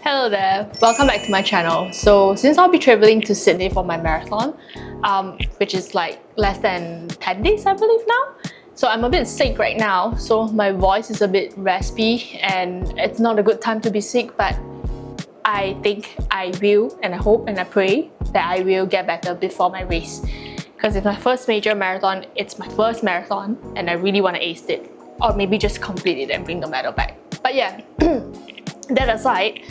Hello there, welcome back to my channel. So since I'll be traveling to Sydney for my marathon, which is like less than 10 days I believe now, so I'm a bit sick right now, so my voice is a bit raspy and it's not a good time to be sick, but I think I will, and I hope and I pray that I will get better before my race, because it's my first major marathon, it's my first marathon and I really want to ace it, or maybe just complete it and bring the medal back. But yeah, that aside,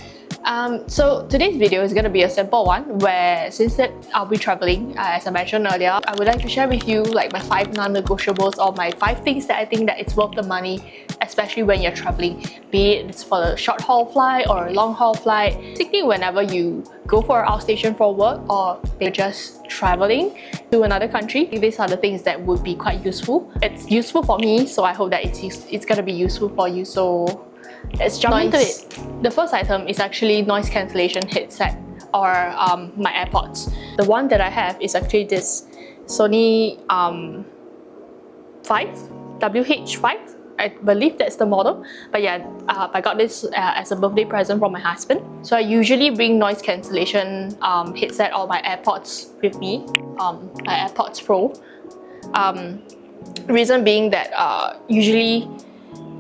so today's video is going to be a simple one where, since that I'll be traveling, as I mentioned earlier, I would like to share with you like my 5 non-negotiables, or my 5 things that I think that it's worth the money, especially when you're traveling, be it it's for a short haul flight or a long haul flight. Basically, whenever you go for an outstation for work or you're just traveling to another country, these are the things that would be quite useful. It's useful for me, so I hope that it's going to be useful for you. So let's jump into it. The first item is actually noise cancellation headset, or my AirPods. The one that I have is actually this Sony WH-5. I believe that's the model. But yeah, I got this as a birthday present from my husband. So I usually bring noise cancellation headset or my AirPods with me, my AirPods Pro. Reason being that usually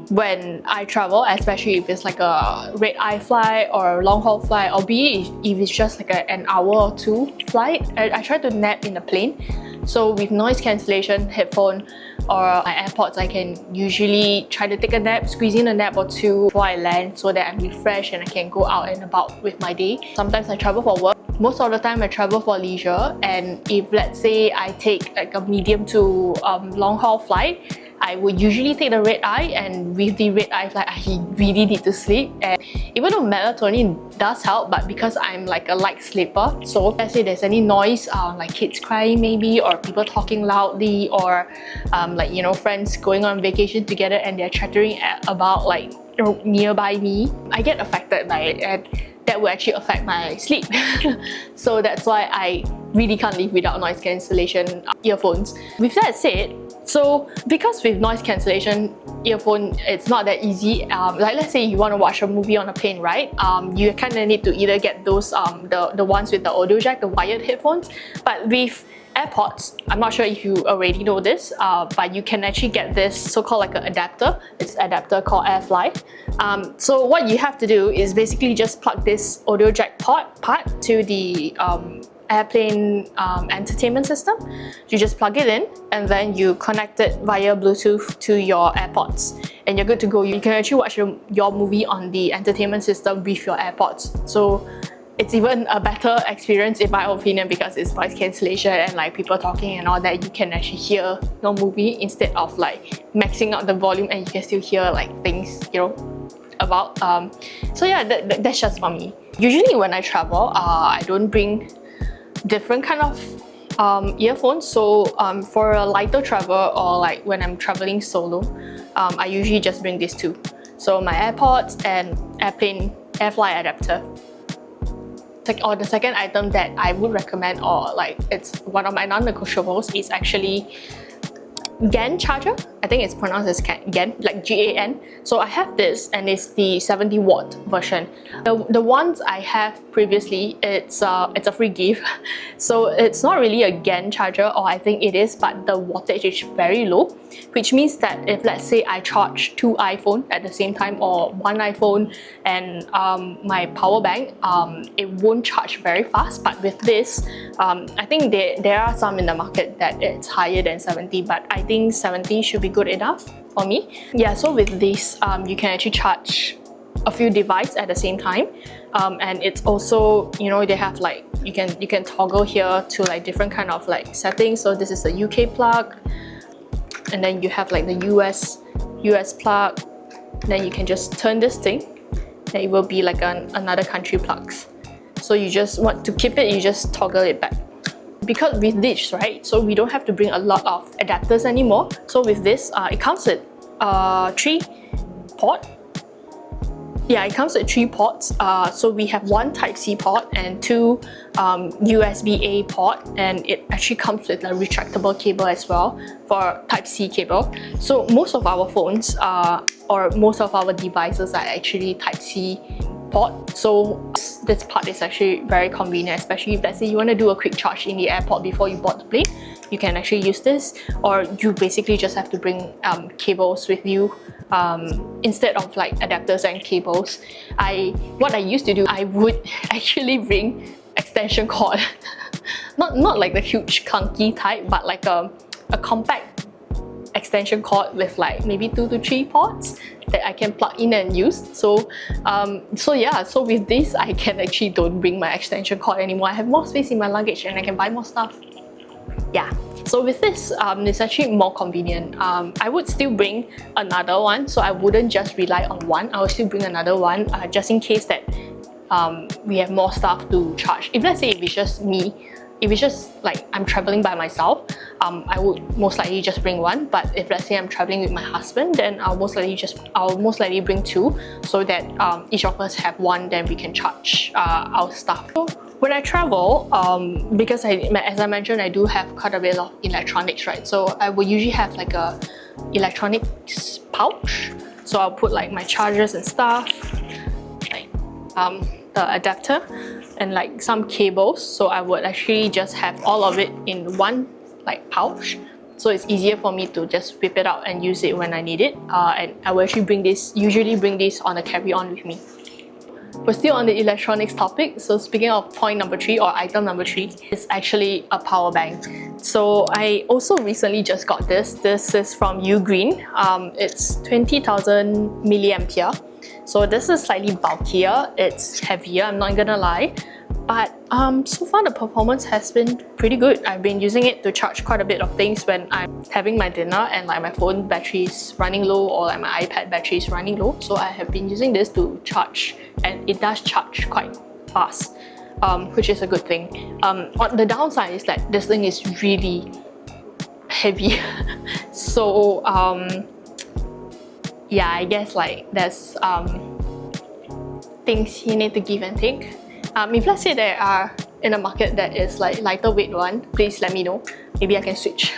when I travel, especially if it's like a red-eye flight or a long-haul flight, or be it if it's just like an hour or 2 flight, I try to nap in the plane. So with noise cancellation headphone or my AirPods, I can usually try to take a nap, squeeze in a nap or 2 before I land, so that I'm refreshed and I can go out and about with my day. Sometimes I travel for work. Most of the time I travel for leisure, and if let's say I take like a medium to long-haul flight, I would usually take the red eye, and with the red eye flight, I really need to sleep. And even though melatonin does help, but because I'm like a light sleeper, so let's say there's any noise, like kids crying maybe, or people talking loudly, or like, you know, friends going on vacation together and they're chattering about like nearby me, I get affected by it, and that will actually affect my sleep. So that's why I really can't live without noise cancellation earphones. With that said, so because with noise cancellation earphone, it's not that easy. Like let's say you want to watch a movie on a plane, right? You kind of need to either get those the ones with the audio jack, the wired headphones. But with AirPods, I'm not sure if you already know this, but you can actually get this so-called like an adapter. It's an adapter called AirFly. So what you have to do is basically just plug this audio jack part to the airplane entertainment system. You just plug it in and then you connect it via Bluetooth to your AirPods, and you're good to go. You can actually watch your movie on the entertainment system with your AirPods. So it's even a better experience in my opinion, because it's noise cancellation and like people talking and all that. You can actually hear your movie instead of like maxing out the volume, and you can still hear like things, you know, about. So yeah, that's just for me. Usually when I travel, I don't bring different kind of earphones. So for a lighter travel, or like when I'm traveling solo, I usually just bring these 2. So my AirPods and AirFly adapter. Or the second item that I would recommend, or like it's one of my non-negotiables, is actually GAN charger. I think it's pronounced as GAN, like GAN. So I have this, and it's the 70-watt version. The ones I have previously, it's a free gift. So it's not really a GAN charger, or I think it is, but the wattage is very low, which means that if let's say I charge 2 iPhones at the same time, or 1 iPhone and my power bank, it won't charge very fast. But with this, I think there are some in the market that it's higher than 70, but I think 70 should be good enough for me. Yeah, so with this, you can actually charge a few devices at the same time, and it's also, you know, they have like you can toggle here to like different kind of like settings. So this is the UK plug, and then you have like the US plug. Then you can just turn this thing, and it will be like another country plugs. So you just want to keep it, you just toggle it back. Because with this, right, so we don't have to bring a lot of adapters anymore. So with this, it comes with 3 ports. Yeah, it comes with 3 ports. So we have 1 Type-C port and 2 USB-A port, and it actually comes with a retractable cable as well for Type-C cable. So most of our phones or most of our devices are actually Type-C port. So this part is actually very convenient, especially if let's say you want to do a quick charge in the airport before you board the plane. You can actually use this, or you basically just have to bring cables with you instead of like adapters and cables. What I used to do, I would actually bring extension cord. not like the huge clunky type, but like a compact extension cord with like maybe 2 to 3 ports that I can plug in and use. So with this, I can actually don't bring my extension cord anymore. I have more space in my luggage and I can buy more stuff. Yeah, so with this, it's actually more convenient. I would still bring another one, so I wouldn't just rely on one. I will still bring another one just in case that we have more stuff to charge. If let's say if it's just me, if it's just like I'm traveling by myself, I would most likely just bring one. But if let's say I'm traveling with my husband, then I'll most likely bring 2, so that each of us have one, then we can charge our stuff. So when I travel, because as I mentioned, I do have quite a bit of electronics, right? So I will usually have like a electronics pouch. So I'll put like my chargers and stuff, like the adapter and like some cables. So I would actually just have all of it in one like pouch, so it's easier for me to just whip it out and use it when I need it. And I will actually usually bring this on the carry-on with me. We're still on the electronics topic, so speaking of point number 3 or item number 3, is actually a power bank. So I also recently just got this. This is from Ugreen. It's 20,000 milliampere. So this is slightly bulkier, it's heavier, I'm not gonna lie. But so far the performance has been pretty good. I've been using it to charge quite a bit of things when I'm having my dinner and like my phone battery is running low, or like my iPad battery is running low. So I have been using this to charge, and it does charge quite fast, which is a good thing. On the downside is that this thing is really heavy. So yeah, I guess like there's things you need to give and take. If let's say there are in a market that is like lighter weight one, please let me know. Maybe I can switch.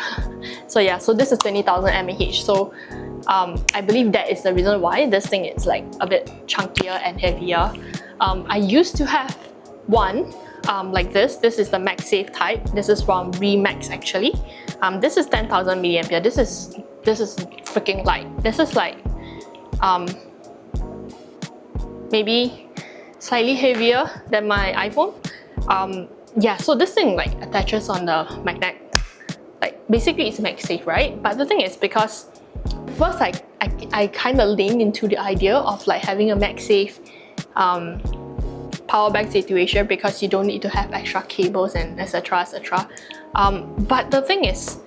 So yeah, so this is 20,000 mAh. So I believe that is the reason why this thing is like a bit chunkier and heavier. I used to have one like this. This is the MagSafe type. This is from Remax actually. This is 10,000 milliampere. This is freaking light. This is like maybe slightly heavier than my iPhone. Yeah, so this thing like attaches on the magnet. Like basically it's MagSafe, right? But the thing is, because first I kind of leaned into the idea of like having a MagSafe power bank situation, because you don't need to have extra cables and etc, etc. But the thing is,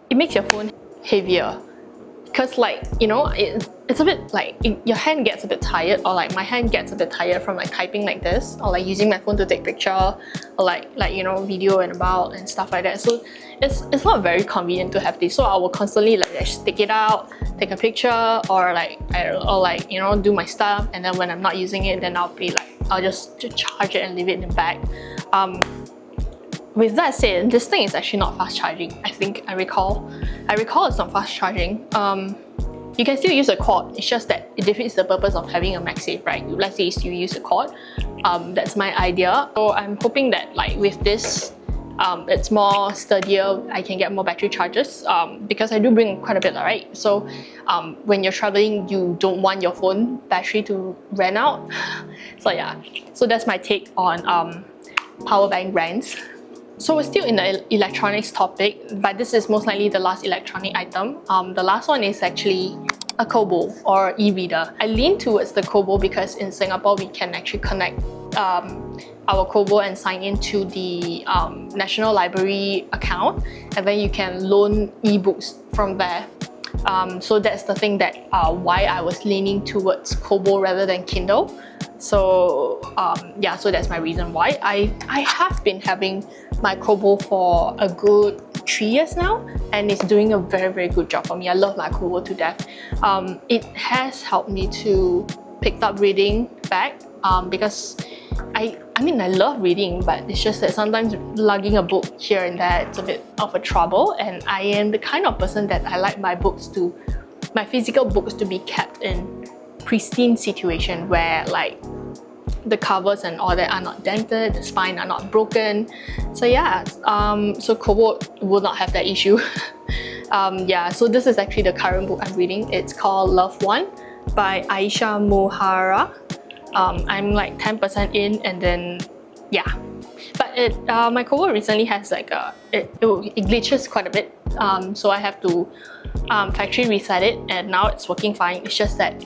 it makes your phone heavier, because like, you know, it's a bit like your hand gets a bit tired, or like my hand gets a bit tired from like typing like this, or like using my phone to take picture, or like you know, video and about and stuff like that. So it's not very convenient to have this. So I will constantly like just take it out, take a picture, or like you know, do my stuff, and then when I'm not using it, then I'll just charge it and leave it in the bag. With that said, this thing is actually not fast charging. I recall it's not fast charging. You can still use a cord, it's just that it defeats the purpose of having a MagSafe, right? Let's say you use a cord. That's my idea. So I'm hoping that like with this, it's more sturdier, I can get more battery charges, because I do bring quite a bit, right? So when you're traveling, you don't want your phone battery to run out. So yeah, so that's my take on power bank brands. So we're still in the electronics topic, but this is most likely the last electronic item. The last one is actually a Kobo or e-reader. I lean towards the Kobo because in Singapore we can actually connect our Kobo and sign into the National Library account, and then you can loan ebooks from there. So that's the thing that why I was leaning towards Kobo rather than Kindle. So yeah, so that's my reason why. I have been having my Kobo for a good 3 years now, and it's doing a very good job for me. I love my Kobo to death. It has helped me to pick up reading back, because I mean I love reading, but it's just that sometimes lugging a book here and there, it's a bit of a trouble, and I am the kind of person that I like my physical books to be kept in pristine situation, where like the covers and all that are not dented, the spine are not broken. So yeah, so Kobo will not have that issue. Yeah, so this is actually the current book I'm reading. It's called Love One by Aisha Muhara. I'm like 10% in, and then yeah. But my Kobo recently has like it glitches quite a bit. So I have to factory reset it, and now it's working fine. It's just that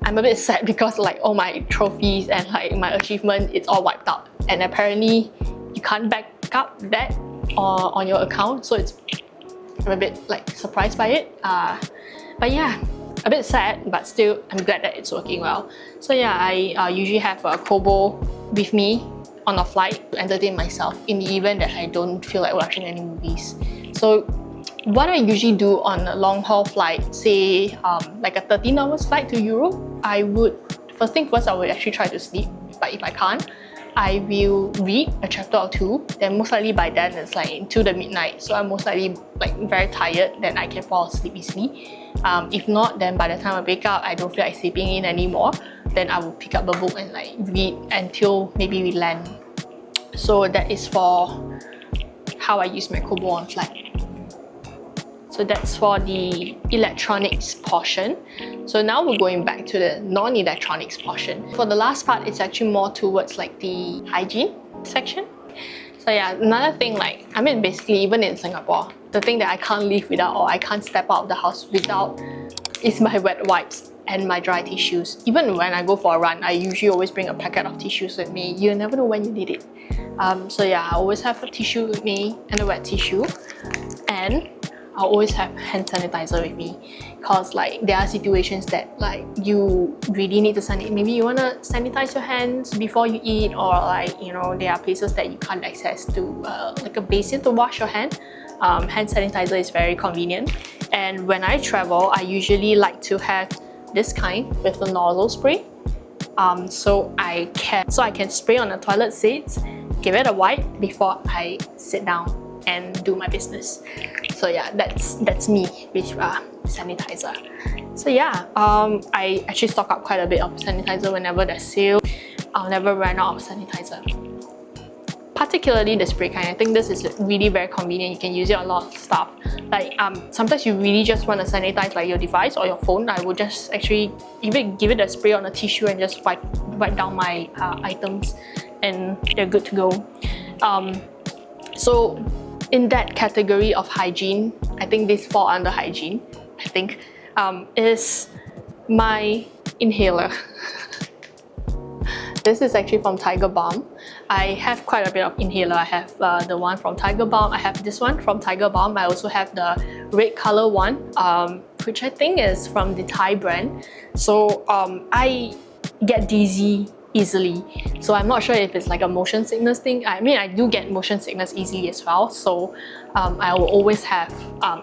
I'm a bit sad because like all my trophies and like my achievement, it's all wiped out, and apparently you can't back up that on your account. So I'm a bit like surprised by it. But yeah, a bit sad, but still I'm glad that it's working well. So yeah, I usually have a Kobo with me on a flight to entertain myself in the event that I don't feel like watching any movies. So what I usually do on a long haul flight, say like a 13 hours flight to Europe, I would, first thing first, I would actually try to sleep. But if I can't, I will read a chapter or two. Then most likely by then it's like into the midnight, so I'm most likely like very tired, then I can fall asleep easily. If not, then by the time I wake up, I don't feel like sleeping in anymore, then I will pick up a book and like read until maybe we land. So that is for how I use my Kobo on flight. So that's for the electronics portion. So now we're going back to the non-electronics portion. For the last part, it's actually more towards like the hygiene section. So yeah, another thing, like, I mean basically even in Singapore, the thing that I can't live without or I can't step out of the house without is my wet wipes and my dry tissues. Even when I go for a run, I usually always bring a packet of tissues with me. You never know when you need it. So yeah, I always have a tissue with me and a wet tissue, and I always have hand sanitizer with me, because like there are situations that like you really need to sanitize. Maybe you want to sanitize your hands before you eat, or like, you know, there are places that you can't access to like a basin to wash your hand. Hand sanitizer is very convenient. And when I travel, I usually like to have this kind with the nozzle spray. So I can spray on the toilet seats, give it a wipe before I sit down and do my business. So yeah, that's me with sanitizer. So yeah, I actually stock up quite a bit of sanitizer whenever there's sale. I'll never run out of sanitizer. Particularly the spray kind. I think this is really very convenient. You can use it on a lot of stuff. Like sometimes you really just want to sanitize like your device or your phone. I would just actually even give it a spray on a tissue and just wipe down my items, and they're good to go. So in that category of hygiene, I think this fall under hygiene, I think, is my inhaler. This is actually from Tiger Balm. I have quite a bit of inhaler. I have the one from Tiger Balm. I have this one from Tiger Balm. I also have the red color one, which I think is from the Thai brand. So I get dizzy easily. So I'm not sure if it's like a motion sickness thing. I mean, I do get motion sickness easily as well. So I will always have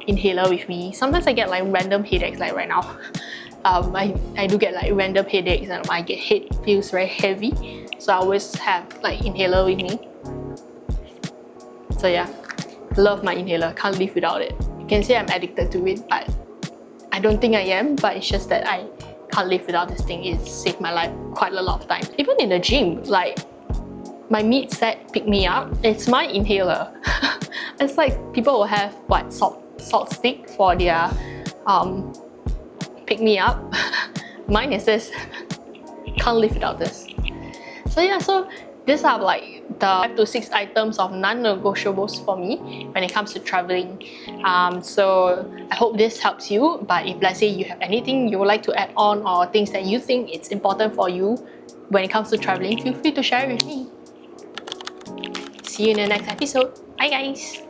inhaler with me. Sometimes I get like random headaches, like right now. I do get like random headaches, and my head feels very heavy. So I always have like inhaler with me. So yeah, love my inhaler. Can't live without it. You can say I'm addicted to it, but I don't think I am. But it's just that I can't live without this thing. It saved my life quite a lot of times. Even in the gym, like my meat set pick me up. It's my inhaler. It's like people will have what, salt stick for their pick me up. Mine is this. Can't live without this. So yeah, so these are like the 5 to 6 items of non-negotiables for me when it comes to traveling. So I hope this helps you. But if let's say you have anything you would like to add on, or things that you think it's important for you when it comes to traveling, feel free to share it with me. See you in the next episode. Bye guys!